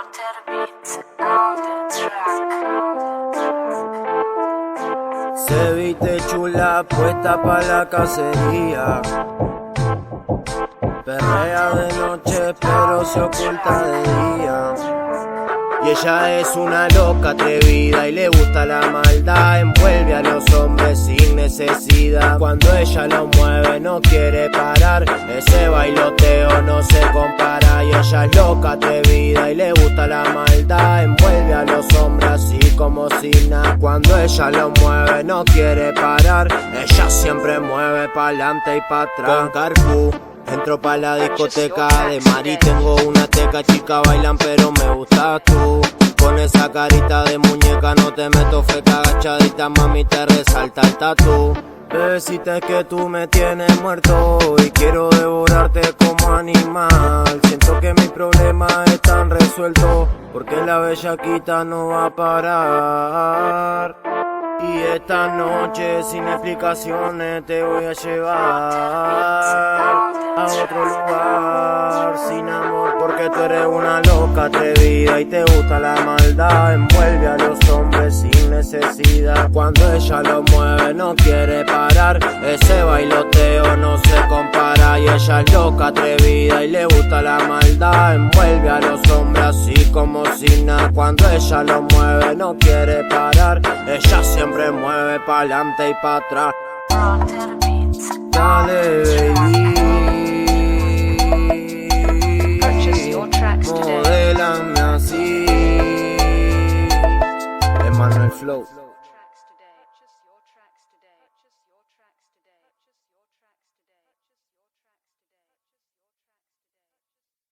Walter Beats on the track. Se viste chula, puesta pa' la cacería. Perrea de noche, pero se oculta de día. Y ella es una loca atrevida y le gusta la maldad. Envuelve a los hombres sin necesidad. Cuando ella lo mueve no quiere parar. Ese bailoteo no se compara. Y ella es loca atrevida y le gusta la maldad. Envuelve a los hombres así como si nada. Cuando ella lo mueve no quiere parar. Ella siempre mueve pa'lante y pa' atrás. Con Carpu entro pa' la discoteca de Mari, tengo una teca, chica bailan pero me gustas tú. Con esa carita de muñeca no te meto feca, agachadita mami te resalta el tatu. Bebecita, es que tú me tienes muerto y quiero devorarte como animal. Siento que mis problemas están resueltos porque la bellaquita no va a parar. Y esta noche sin explicaciones te voy a llevar a otro lugar sin amor, porque tú eres una loca atrevida y te gusta la maldad. Envuelve a los hombres sin necesidad. Cuando ella lo mueve no quiere parar. Ese bailoteo no se compara. Y ella es loca atrevida y le gusta la maldad. Envuelve a los hombres así como si nada. Cuando ella lo mueve no quiere parar. Ella siempre mueve pa'lante y pa' atrás. Walter Beats. Dale,